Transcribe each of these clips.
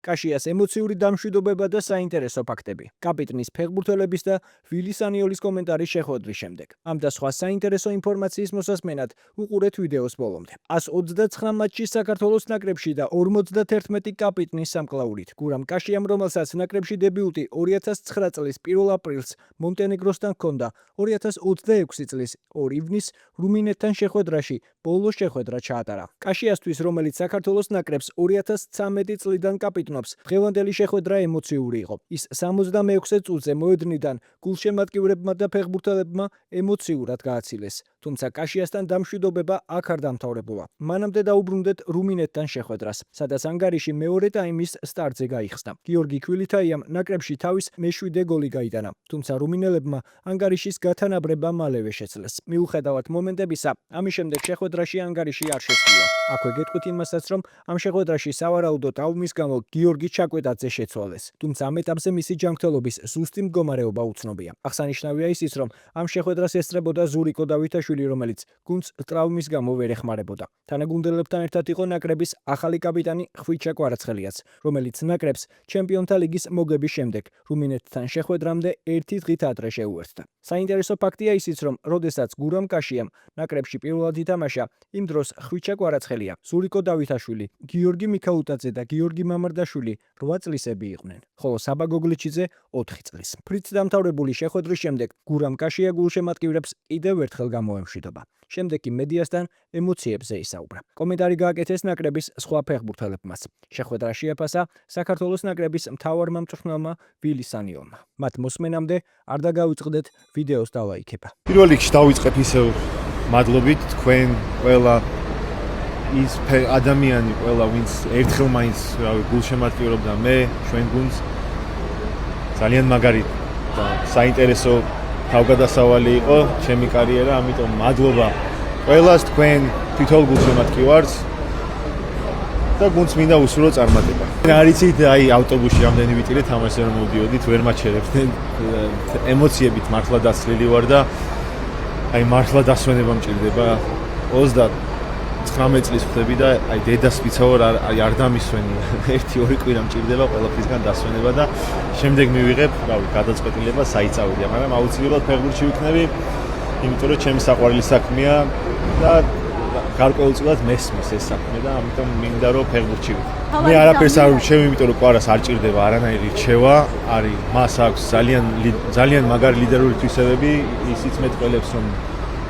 კაშიას ემოციური დამშვიდობება და საინტერესო ფაქტები. კაპიტნის ფეხბურთელების და ვილის ანიოლის კომენტარის შეხვედრის შემდეგ. ამ და სხვა საინტერესო ინფორმაციის მოსასმენად უყურეთ ვიდეოს ბოლომდე. 129 მატჩი საქართველოს ნაკრებში და 51 კაპიტნის სამკლაურით. გურამ კაშიამ, რომელსაც ნაკრებში დებიუტი 2009 წლის 1 აპრილს მონტენეგროსთან ჰქონდა, 2026 წლის 2 ივნის რუმინეთთან შეხვედრაში ბოლო შეხვედრა ჩაატარა. კაშიასთვის, რომელიც საქართველოს ნაკრებს 2013 წლიდან კაპიტნობს, დღევანდელი შეხვედრა ემოციური იყო. ის 66 წუთზე მოედნიდან გულშემატკივრებმა და ფეხბურთელებმა ემოციურად გააცილეს. თუმცა კაშიასთან დამშვიდობება აქ არ დამთავრებულა. მანამდე დაუბრუნდეთ რუმინეთთან შეხვედრას, სადაც ანგარიში მეორე ტაიმის სტარტზე გაიხსნა. გიორგი ქვილითაიამ ნაკრებში თავის მე-7 გოლი გაიტანა, თუმცა რუმინელებმა ანგარიშის გათანაბრება მალევე შეძლეს. მიუხედავად მომენტებისა, ამის შემდეგ შეხვედრაში ანგარიში არ შეცვლილა. აქვე გეტყვით იმასაც, რომ ამ შეხვედრაში სავარაუდო ტრავმის გამო გიორგი ჩაკვეტაძე შეცვალეს, თუმცა ამ ეტაპზე მისი ჯანმრთელობის ზუსტი მდგომარეობა უცნობია. აღსანიშნავია ისიც, რომ ამ შეხვედრას ესწრებოდა ზურიკო დავითაშვილი, რომელიც გუნდს ტრავმის გამო ვერ ეხმარებოდა. თანაგუნდელებთან ერთად იყო ნაკრების ახალი კაპიტანი ხვიჩა კვარაცხელიაც, რომელიც ნაკრებს ჩემპიონთა ლიგის მოგების შემდეგ რუმინეთთან შეხვედრამდე 1 დღით ადრე შეუერთდა. საინტერესო ფაქტია ისიც, რომ როდესაც გურამ კაშიამ ნაკრებში პირველად ითამაშა, იმ დროს ხვიჩა კვარაცხელია, ზურიკო დავითაშვილი, გიორგი მიქაუტაძე და გიორგი მამარდაშვილი 8 წლისები იყვნენ, ხოლო საბა გოგლიჩიძე 4 წლის. ფრით დამთავრებული შეხვედრის შემდეგ გურამ კაშია გულშემატკივრებს კიდევ ერთხელ გამოემშვიდობა. შემდეგ კი მედიასთან ემოციებზე ისაუბრა. კომენტარი გააკეთეს ნაკრების სხვა ფეხბურთელებმაც. შეხვედრა შეაფასა საქართველოს ნაკრების მთავარმა მწვრთნელმა ვილის ანიოლმა. მათ მოსმენამდე არ დაგავიწყდეთ ვიდეოს დალაიქება. პირველ რიგში დავიწყებ ისევ მადლობით თქვენ ყველა ის ადამიანი ყველა ვინც ერთხელ მაინც გულშემატკივრობდა მე ჩვენ გუნდს ძალიან მაგარი და საინტერესო თავგადასავალი იყო ჩემი კარიერა, ამიტომ მადლობა ყველას თქვენ თითოეულ გულშემატკივარს და გუნდს მინდა უსურვო წარმატება. არ იცით, აი ავტობუსში რამდენი ვიტირე თამაშზე რომ მოვდიოდით, ვერ მაჩერებდნენ, ემოციებით მართლა დაცლილი ვარ და აი მართლა დასვენება მჭირდება. 29 წლის ხდები და აი დედას ვიცავარ არ დამისვენი. 1-2 კვირა მჭირდება ყველაფრისგან დასვენება და შემდეგ მივიღებ, რავი, გადაწყვეტილება საიწავია, მაგრამ აუცილებლად ფეხბურთში ვიქნები, იმიტომ რომ ჩემი საყვარელი საქმეა და გარკვეულწილად მესმის ეს საქმე და ამიტომ მინდა რომ ფეხბურთში ვიქნები. მე არაფერს არ ვrჩევ, იმიტომ რომ კვარას არ ჭირდება არანაირი რჩევა, არის მას აქვს ძალიან მაგარი ლიდერული თვისებები, ისიც მეტყველებს რომ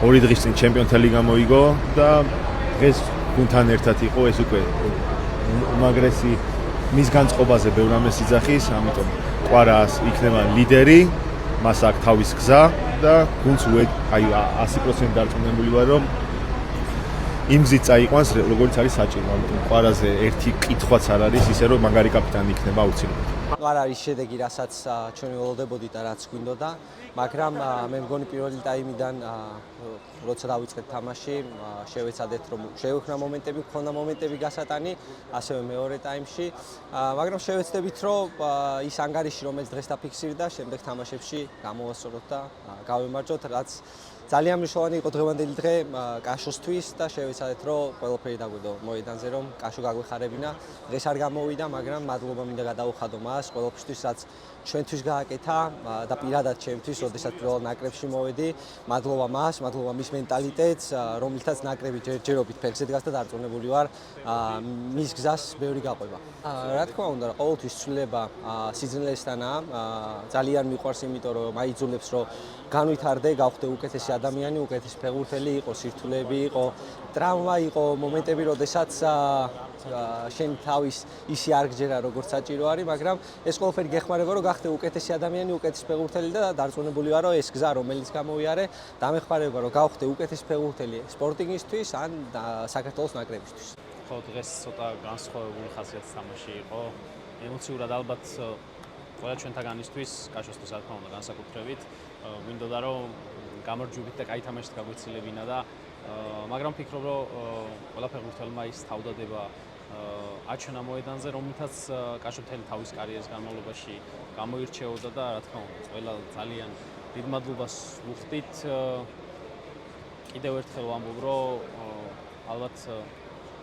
2 დღის წინ ჩემპიონთა ლიგა მოიგო და ეს გუნდთან ერთად იყო, ეს უკვე უმაგრესი მის განწყობაზე ბევრ ამას იძახის, ამიტომ კვარას იქნება ლიდერი, მას აქვს თავის გზა და გუნდს აი 100% დარწმუნებული ვარ, რომ იმ გზით წაიყვანს, როგორც არის საჭირო, ამიტომ კვარაზე ერთი კითხვაც არ არის, ისე რომ მაგარი კაპიტანი იქნება აუცილებლად. არ არის შედეგი, რასაც ჩვენ ველოდებოდით და რაც გვინდოდა, მაგრამ მე მგონი პირველი ტაიმიდან როცა დავიწყეთ თამაში, შევეცადეთ რომ შევეხნა მომენტები, მქონდა მომენტები გასატანი, ასევე მეორე ტაიმში, მაგრამ შევეცდებით რომ ის ანგარიში, რომელიც დღეს დაფიქსირდა, შემდეგ თამაშებში გამოვასწოროთ და გავემარჯვოთ, რაც ძალიან მნიშვნელოვანი იყო დღევანდელი დღე კაშოსთვის და შევეცადეთ რომ ყველაფერი დაგვიდო მოედანზე, რომ კაშო გაგვეხარებინა. დღეს არ გამოვიდა, მაგრამ მადლობა მინდა გადაუხადო მას ყველაფრისთვის, რაც ჩვენთვის გააკეთა და პირადად ჩემთვის, როდესაც პირველ ნაკრებში მოვედი. მადლობა მას, მადლობა მის მენტალიტეტს, რომელთაც ნაკრები ჯერჯერობით ფეხზე დგას და დარწმუნებული ვარ მის გზას ბევრი გაყვება. რა თქმა უნდა, ყოველთვის ცვლილება სიძნელესთანაა, ძალიან მიყვარს, იმიტომ რომ აიძულებს რომ განვითარდე, გავხდე უკეთესი ადამიანი, უკეთესი ფეხბურთელი, იყო სირთულეები, იყო ტრავმა, იყო მომენტები, როდესაც შენ თავის ისი არ გჯერა, როგორც საჭირო არის, მაგრამ ეს ყველაფერი გეხმარება, რომ გახდე უკეთესი ადამიანი, უკეთესი ფეხბურთელი და დარწმუნებული ვარ, რომ ეს გზა, რომელიც გამოვიარე, დამეხმარება, რომ გავხდე უკეთესი ფეხბურთელი სპორტინგისთვის ან საქართველოს ნაკრებისთვის. ხო, დღეს ცოტა განსხვავებული ხასიათის თამაში იყო. ემოციურად ალბათ ყველა ჩვენთაგანისთვის, კაშოსთვის რა თქმა უნდა, განსაკუთრებით, გვინდოდა რომ გამარჯვებით და კაი თამაშით გაგვეცილებინა და მაგრამ ვფიქრობ, რომ ყველა ფეხბურთელმა ის თავდადება აჩვენა მოედანზე, რომელთაც კაშო მთელი თავის კარიერის განმავლობაში გამოირჩეოდა და რა თქმა უნდა, ყველა ძალიან დიდ მადლობას ვუხდით. კიდევ ერთხელ ვამბობ, რომ ალბათ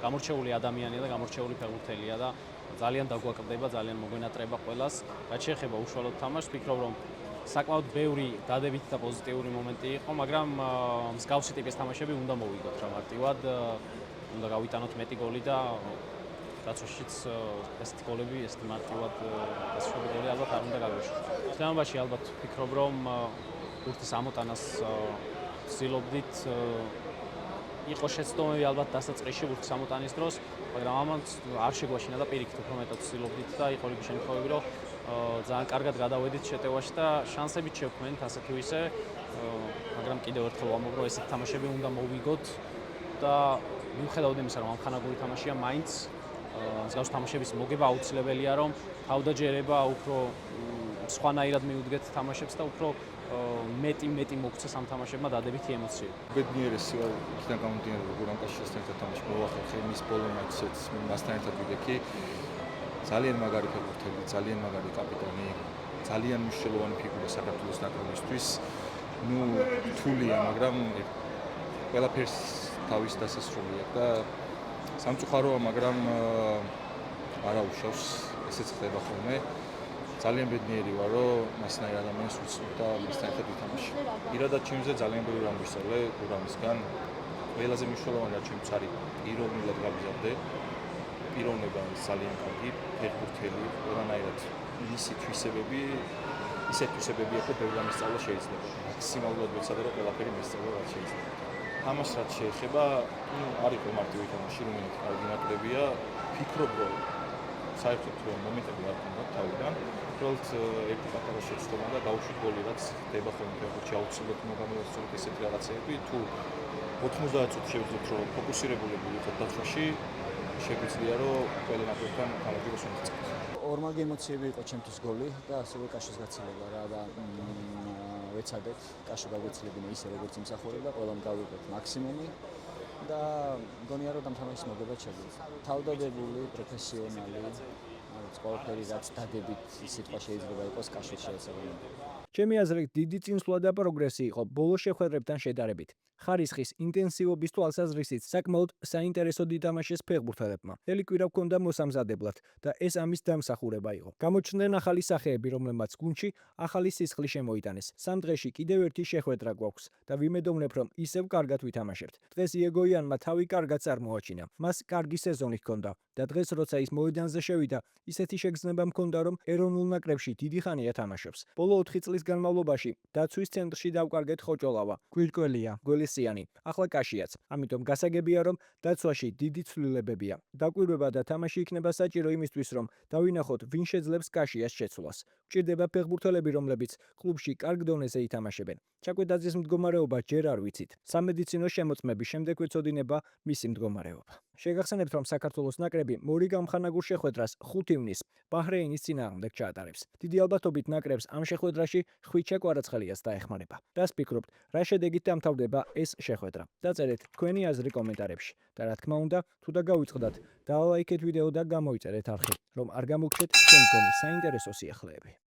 გამორჩეული ადამიანია და გამორჩეული ფეხბურთელია და ძალიან დაგვაკრდება, ძალიან მოგვენატრება ყველას. რაც შეეხება უშუალოდ თამაშს, ვფიქრობ, რომ საკმაოდ ბევრი დადებითი და პოზიტიური მომენტი იყო, მაგრამ მსგავსი ტიპის თამაშები უნდა მოვიგოთ რა მარტივად, უნდა გავიტანოთ მეტი გოლი და დაცვაშიც ესეთი გოლები, ესეთი მარტივად დასრულებული გოლი ალბათ არ უნდა გაგვეშოთ. შემთხვევაში ალბათ ვფიქრობ, რომ ბურთის ამოტანას ვცდილობდით, იყო შეცდომები ალბათ დასაწყისში ბურთის ამოტანის დროს, მაგრამ ამან არ შეგვაშინა და პირიქით უფრო მეტად ვცდილობდით და იყო რიგი შემთხვევები, რომ ძალიან კარგად გადავედით შეტევაში და შანსებით შევქმნით ასე თუ ისე, მაგრამ კიდევ ერთხელ ვამბობ, რომ ესეთი თამაშები უნდა მოვიგოთ და მიუხედავად იმისა, რომ ამხანაგური თამაშია, მაინც მსგავსი თამაშების მოგება აუცილებელია, რომ თავდაჯერება უფრო სხვანაირად მიუდგეთ თამაშებს და უფრო მეტი მოგცეს ამ თამაშებმა დადებითი ემოციები. ბედნიერესი ვარ იქიდან გამომდინარე, როგორ ამ კავშირთან ერთად თამაში მოვახერხე, მის ბოლო მატჩშიც მასთან ერთად ვიდექი. ძალიან მაგარი ფეხბურთელი, ძალიან მაგარი კაპიტანი, ძალიან მნიშვნელოვანი ფიგურა საქართველოს ნაკრებისთვის. ნუ რთულია, მაგრამ ყველაფერს თავის დასასრული აქვს და სამწუხაროა, მაგრამ არაუშავს, ესეც ხდება ხოლმე. ძალიან ბედნიერი ვარ, რომ მასნაირ ადამიანს ვუცნობ და მასთან ერთად ვითამაში. პირადად ჩემზე ძალიან ბევრი რამ ვისწავლე გურამისგან. ყველაზე მნიშვნელოვანი რაც ჩემთვის არის პიროვნულად გავიზარდე. პიროვნება ძალიან კარგი, ფეხბურთელი, ყველანაირად მისი თვისებები, ისეთ თვისებები აქვს, რომ ბევრი რამ ისწავლა შეიძლება. მაქსიმალურად ვეცადე, რომ ყველაფერი მისწავლა რაც შეიძლება. თამაშს რაც შეეხება, არ იყო მარტივი თამაში, რომელიც კარგი ნაკრებია. ფიქრობ, რომ საერთოდ მომენტები არ ქონდა თავიდან. უბრალოდ ერთი პატარა შეცდომა და დავუშვით გოლი, რაც ხდება ხოლმე ფეხბურთში აუცილებლად უნდა გამოვასწოროთ ესეთი რაღაცეები. თუ 90 წუთი შევძლოთ, რომ ფოკუსირებული ვიყოთ დაცვაში, შეგვიძლია, რომ ყველა ნაკრებთან გამარჯვებას უნდაწყოთ. ორმაგი ემოციები იყო ჩემთვის გოლი და ასევე კაშის გაცილება რა და ვეცადეთ კაშა გაგვეცილებინა ისე როგორც იმსახურება, ყველამ გავიგოთ მაქსიმუმი და მგონია რომ ამ თამაშის მოგება შეგვიძლია. თავდადებული, პროფესიონალი, არის ყველაფერი რაც დადებით სიტყვა შეიძლება იყოს კაშის შეეცადება. ჩემი აზრით, დიდი წინსვლა და პროგრესი იყო ბოლო შეხვედრებთან შედარებით. ხარისხის ინტენსივობის თვალსაზრისით საკმაოდ საინტერესო დითამაშეს ფეხბურთელებმა. მთელი კვირა ჰქონდა მოსამზადებლად და ეს ამის დამსახურება იყო. გამოჩნდნენ ახალი სახეები, რომლებმაც გუნდში ახალი სისხლი შემოიტანეს. სამ დღეში კიდევ ერთი შეხვედრა გვაქვს და ვიმედოვნებ, რომ ისევ კარგად ვითამაშებთ. დღეს იეგოიანმა თავი კარგად წარმოაჩინა. მას კარგი სეზონი ჰქონდა და დღეს როცა ის მოედანზე შევიდა, ისეთი შეგრძნება მქონდა, რომ ეროვნულ ნაკრებში დიდი ხანია თამაშობს. ბოლო 4 წლის განმავლობაში დაცვის ცენტრში დავკარგეთ ხოჭოლავა, გვირკველია, გველესიანი, ახლა კაშიაც. ამიტომ გასაგებია, რომ დაცვაში დიდი ცვლილებებია. დაკვირვება და თამაში იქნება საჭირო იმისთვის, რომ დავინახოთ, ვინ შეძლებს კაშიას შეცვლას. გვჭირდება ფეხბურთელები, რომლებიც კლუბში კარგ დონეზე ითამაშებენ. ჩაკვეტაძის მდგომარეობა ჯერ არ ვიცით. სამედიცინო შემოწმების შემდეგ ვეცოდინება მისი მდგომარეობა. შეგახსენებთ, რომ საქართველოს ნაკრები მორი გამხანაგურ შეხვედრას 5 ივნის ბაჰრეინის წინააღმდეგ ჩაატარებს. დიდი ალბათობით ნაკრებს ამ შეხვედრაში ხვიჩა კვარაცხელიას დაეხმარება. რას ფიქრობთ, რა შედეგით დამთავრდება ეს შეხვედრა? დაწერეთ თქვენი აზრი კომენტარებში და რა თქმა უნდა, თუ დაგავიწყდათ, დალაიქეთ ვიდეო და გამოიწერეთ არხი, რომ არ გამოგჩეთ შემდგომი საინტერესო სიახლეები.